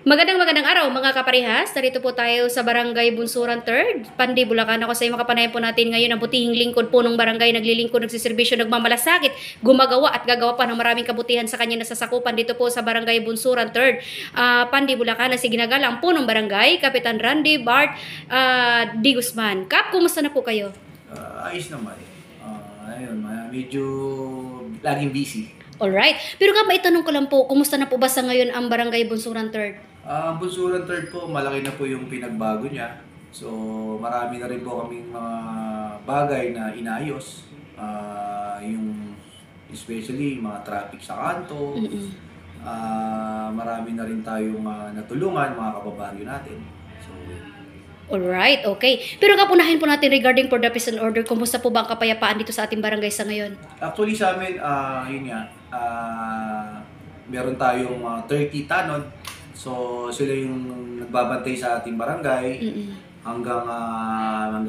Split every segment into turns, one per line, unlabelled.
Magandang araw mga kaparehas. Narito po tayo sa Barangay Bunsuran 3rd, Pandi, Bulacan. Ako sa mga kapanayan po natin ngayon ang butihing lingkod po ng barangay, naglilingkod, nagsiservisyo, nagmamalasakit, gumagawa at gagawa pa ng maraming kabutihan sa kanya na sasakupan dito po sa Barangay Bunsuran 3rd, Pandi, Bulacan, na siginagalang po ng barangay, Kapitan Randy Bart D. Guzman. Kap, kumusta na po kayo?
Ayos naman. Ayun, medyo laging busy.
Alright. Pero Kap, maitanong ko lang po, kumusta na po ba sa ngayon ang Barangay Bunsuran 3rd?
Ang Bunsuran 3rd po, malaki na po yung pinagbago niya. So, marami na rin po kaming mga bagay na inayos. Yung especially mga traffic sa kanto. Marami na rin tayong natulungan mga kababaryo natin. So,
alright, okay. Pero kapunahin po natin regarding for the peace and order, kumusta po ba ang kapayapaan dito sa ating barangay sa ngayon?
actually sa amin, yun nga, meron tayong 30 tanod. So, sila yung nagbabantay sa ating barangay hanggang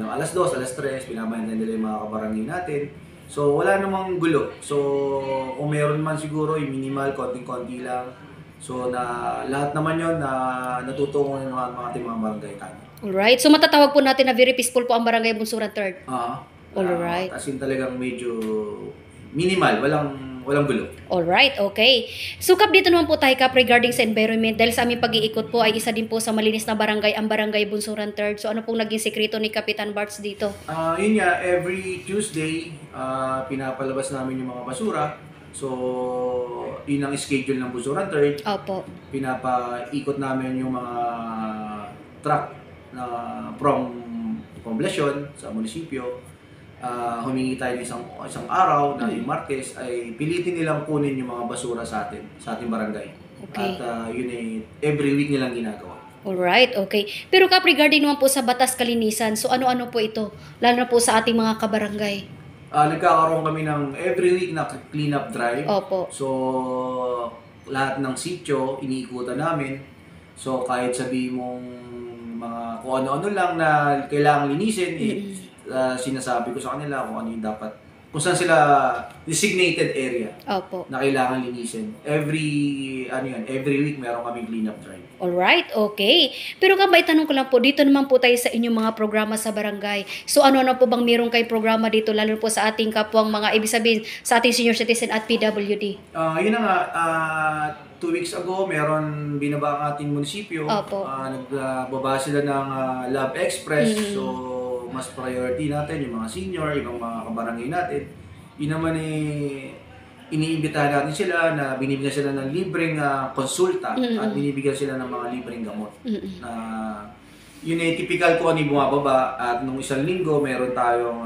alas 2, alas 3, binabantayan nila yung mga kabarangay natin. So, wala namang gulo. So, kung meron man siguro, yung minimal, konting-konti lang. So, lahat naman yun na natutungo ng mga ating mga barangay tayo.
Alright, so matatawag po natin na very peaceful po ang Barangay Bunsuran 3rd. Alright.
As in talagang medyo minimal, walang gulo.
Alright, okay. So Kap, dito naman po tayo Kap regarding sa environment. Dahil sa aming pag-iikot po ay isa din po sa malinis na barangay, ang Barangay Bunsuran 3rd. So ano pong naging sekreto ni Kapitan Barts dito?
Yun nga, every Tuesday, pinapalabas namin yung mga basura. So, yun ang schedule ng Bunsuran 3rd.
Opo.
Pinapaikot namin yung mga truck na from poblasyon sa munisipyo. Humingi tayo ng isang araw na yung Martes ay pilitin nilang kunin yung mga basura sa ating barangay.
Okay.
At yun ay every week nilang ginagawa.
Alright, okay. Pero Kap, regarding naman po sa batas kalinisan, so ano-ano po ito? Lalo na po sa ating mga kabarangay.
Nagkakaroon kami ng every week na clean up drive.
Opo.
So, lahat ng sitio iniikutan namin. So, kahit sabihin mong mga kung ano-ano lang na kailangang linisin, sinasabi ko sa kanila kung ano yung dapat, kung saan sila designated area.
Opo.
Na kailangan linisin. Every week meron kaming clean up drive.
Alright, okay. Pero Kap, itanong ko lang po, dito naman po tayo sa inyong mga programa sa barangay. So ano na po bang meron kayong programa dito, lalo po sa ating kapwang mga, ibig sabihin, sa ating senior citizen at PWD?
Yun na nga, 2 weeks ago, meron binaba ang ating munisipyo.
Opo.
Nagbaba sila ng Love Express. So, mas priority natin yung mga senior, yung mga kabarangay natin. Yun naman iniimbitahan natin sila na binibigyan sila ng libreng konsulta at binibigyan sila ng mga libreng gamot. Yun ay typical ko ano yung bumababa at nung isang linggo meron tayong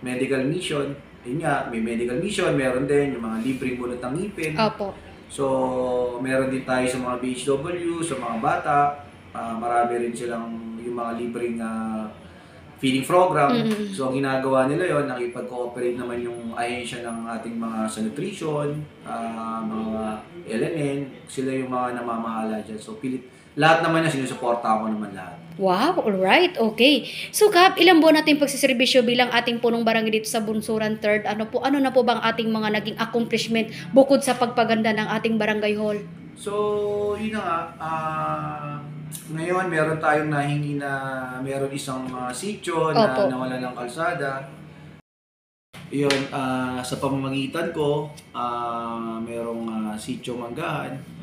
medical mission. Yun nga, may medical mission, meron din yung mga libreng bunot ng ngipin.
Opo.
So, meron din tayo sa mga BHW, sa mga bata. Marami rin silang yung mga libreng feeding program. So, ang ginagawa nila yon, nakipag-cooperate naman yung ahensya ng ating mga sa nutrition, mga LNN, sila yung mga namamahala dyan. So, lahat naman na sinusuporta ako naman lahat.
Wow, alright, okay. So Kap, ilang buwan natin pagsiservisyo bilang ating punong barangay dito sa Bunsuran 3rd? Ano na po bang ating mga naging accomplishment bukod sa pagpaganda ng ating barangay hall?
So, yun na nga, ngayon meron tayong nahingi na meron isang sitio na nawala ng kalsada. Yun, sa pamamagitan ko, merong sitio Manggahan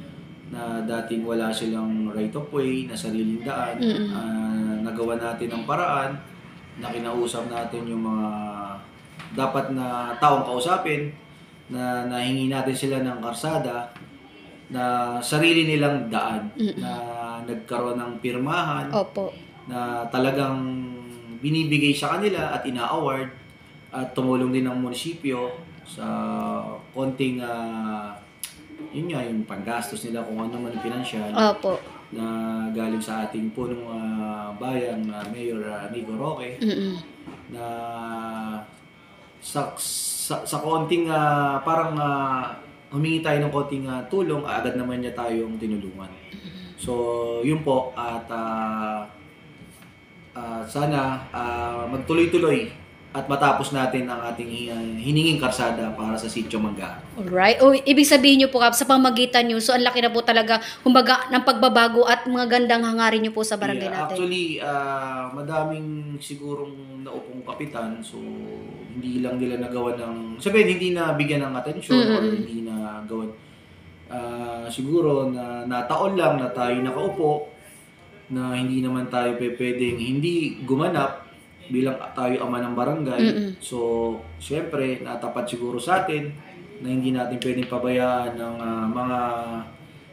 na dating wala silang right of way na sariling daan. Nagawa natin ang paraan na kinausap natin yung mga dapat na taong kausapin na nahingi natin sila ng karsada na sarili nilang daan na nagkaroon ng pirmahan.
Opo.
Na talagang binibigay sa kanila at ina-award at tumulong din ng munisipyo sa konting yun nga, yung panggastos nila kung ano man pinansyal.
Opo.
Na galing sa ating punong bayan, Mayor Nico Roque. Na sa konting parang humingi tayo ng konting tulong, agad naman niya tayong tinulungan. So, yun po, at sana magtuloy-tuloy at matapos natin ang ating hininging karsada para sa Sitio Manggahan.
Alright. O, ibig sabihin nyo po, Kap, sa pamagitan nyo, so ang laki na po talaga, kumbaga, ng pagbabago at mga gandang hangarin nyo po sa barangay natin.
Actually, madaming sigurong naupong kapitan, so hindi lang nila nagawa ng, sabihin, hindi na bigyan ng atensyon or hindi na gawan. Siguro na nataon lang na tayo nakaupo, na hindi naman tayo pwedeng hindi gumanap bilang tayo ama ng barangay. So, syempre, natapat siguro sa atin na hindi natin pwedeng pabayaan ng mga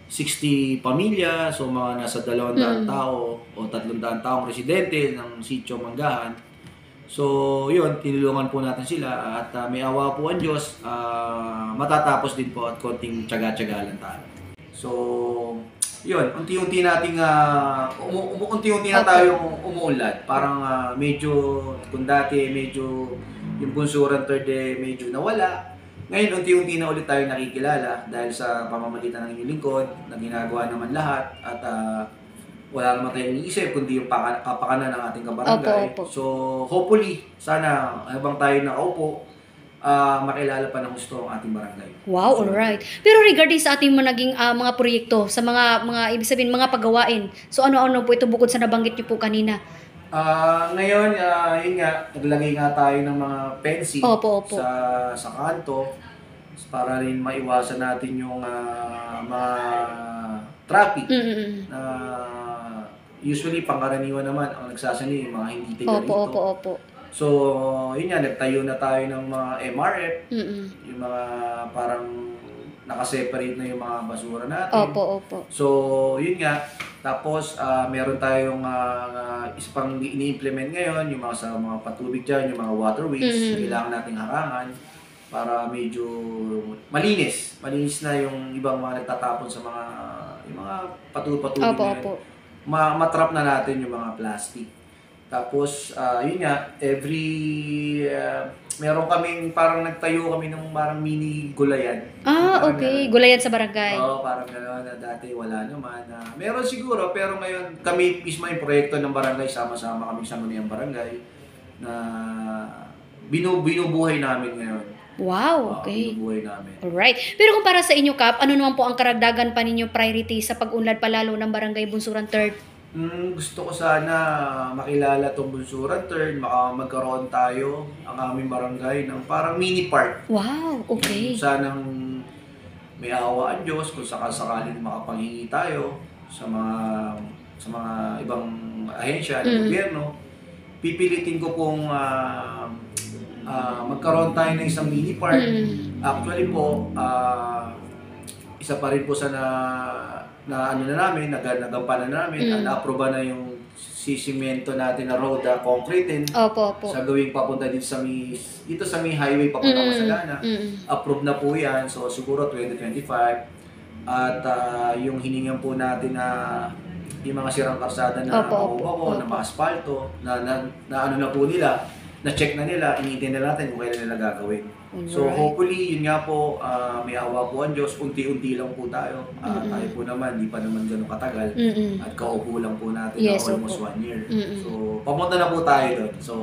60 pamilya, so mga nasa 200 tao o 300 taong residente ng Sitio Manggahan. So, yun, tinulungan po natin sila at may awa po ang Diyos, matatapos din po at konting tiyaga-tiyaga lang tayo. So, yun, unti-unti nating unti-unti na tayong umuunlad. Parang medyo kung dati medyo yung bunsuran third medyo nawala. Ngayon unti-unti na ulit tayo nakikilala dahil sa pamamagitan ng inyong lingkod na ginagawa naman lahat at wala naman tayong iniisip kundi yung kapakanan ng ating kabarangay. So hopefully sana habang tayo nakaupo makilala pa ng gusto ang ating barangay.
Wow, alright. Pero regarding sa ating naging mga proyekto, sa mga ibig sabihin, mga pagawain, so ano-ano po ito bukod sa nabanggit niyo po kanina?
Ngayon, yun nga, naglagay nga tayo ng mga fencing sa kanto para rin maiwasan natin yung mga traffic na usually pangkaraniwan naman ang nagsasani yung mga hindi tiga rito. So, yun nga, nagtayo na tayo ng mga MRF, yung mga parang nakaseparate na yung mga basura natin. So, yun nga. Tapos, meron tayong isa pang ini-implement ngayon, yung mga sa mga patubig dyan, yung mga waterways, kailangan nating harangan para medyo malinis. Malinis na yung ibang mga nagtatapon sa yung mga patubig na yun. Matrap na natin yung mga plastic. Tapos, yun nga, meron kaming, parang nagtayo kami ng parang mini gulayan.
Okay. Gulayan sa barangay.
Oo, parang gano'n na dati wala naman. Meron siguro, pero ngayon kami mismo yung proyekto ng barangay, sama-sama kami sa Sangguniang Barangay na binubuhay namin ngayon.
Wow, okay.
Binubuhay namin.
Alright. Pero kung para sa inyo, Kap, ano naman po ang karagdagan pa ninyo priority sa pag-unlad palalo ng Barangay Bunsuran 3rd?
Gusto ko sana makilala itong Bunsuran 3rd, magkaroon tayo ang aming barangay ng parang mini park.
Wow, okay.
Sanang may awa ang Diyos kung sakaling makapanghingi tayo sa mga ibang ahensya ng gobyerno. Pipilitin ko pong magkaroon tayo ng isang mini park. Actually po, isa pa rin po sa nagampanan namin, na-aproba na yung sisimento natin na road, concrete sa gawing papunta dito sa may highway papunta Masagana. Approved na po yan, so siguro 2025. At yung hiningan po natin na yung mga sirang karsada na na ma-asphalto, na ano na po nila, na-check na nila, iniintay na natin kung kailan nila gagawin. So hopefully, yun nga po, may awa po ang Diyos, unti-unti lang po tayo. Tayo po naman, di pa naman gano'ng katagal. At kaupo lang po natin na almost 1 year. So pamunta na po tayo doon. So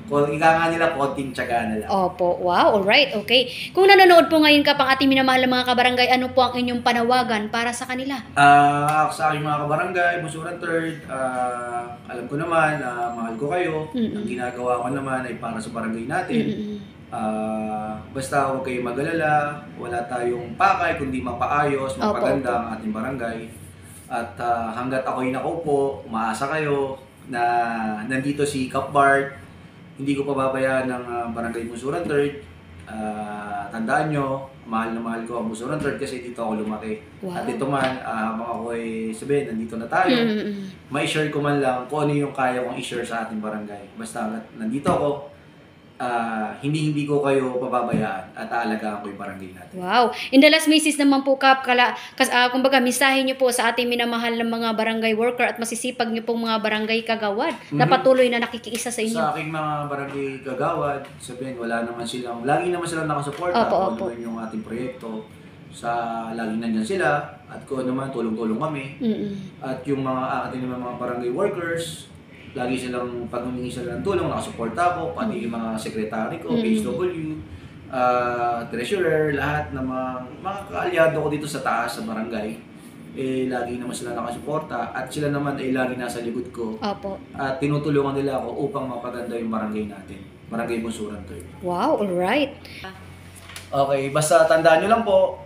kung ika nga nila, konting tiyaga na lang.
Opo, wow, alright, okay. Kung nanonood po ngayon ka pang ating minamahal ng mga kabarangay, ano po ang inyong panawagan para sa kanila?
Sa aking mga kabarangay, Bunsuran 3rd, alam ko naman, mahal ko kayo. Ang ginagawa ko naman ay para sa barangay natin. Basta huwag kayo mag-alala, wala tayong pakay kundi mapaayos, mapaganda ang ating barangay. At hanggat ako'y nakaupo, umaasa kayo na nandito si Kap Bart. Hindi ko pababayaan ng Barangay Bunsuran 3rd. Tandaan nyo, mahal na mahal ko ang Bunsuran 3rd kasi dito ako lumaki. At ito man, habang ako'y sabihin, nandito na tayo, ma-share ko man lang kung ano yung kaya kong i-share sa ating barangay. Basta nandito ako, hindi ko kayo pababayaan at aalagaan ko yung barangay natin.
Wow. In the last message naman po, Kap, kumbaga, mensahe nyo po sa ating minamahal ng mga barangay worker at masisipag nyo pong mga barangay kagawad na patuloy na nakikiisa sa inyo.
Sa aking mga barangay kagawad, sabihin, lagi naman silang nakasuporta kung ano yung ating proyekto. Lagi nandyan sila at kung naman tulong-tulong kami. At yung mga ating mga barangay workers, lagi silang, pag humingi sila ng tulong, nakasuporta ako, pati yung mga sekretary ko, HW, treasurer, lahat ng mga kaalyado ko dito sa taas, sa barangay. Lagi naman sila nakasuporta at sila naman ay lagi nasa likod ko.
Opo.
At tinutulungan nila ako upang mapaganda yung barangay natin. Barangay Bunsuran Third.
Wow, alright.
Okay, basta tandaan nyo lang po,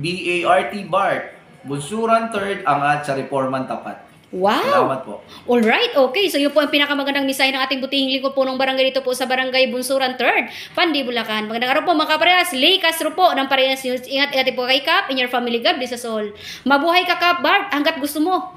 BART BART, Bunsuran Third, angat sa reforman tapat.
Wow!
Salamat po.
Alright, okay. So yun po ang pinakamagandang mensahe ng ating butihing lingkod po ng barangay dito po sa Barangay Bunsuran 3rd, Pandi, Bulacan. Magandang araw po mga kaparehas. Lee Castro po ng Parehas News. Ingat po kay Kap in your family. God bless us all. Mabuhay ka, Kap Bart, hanggat gusto mo.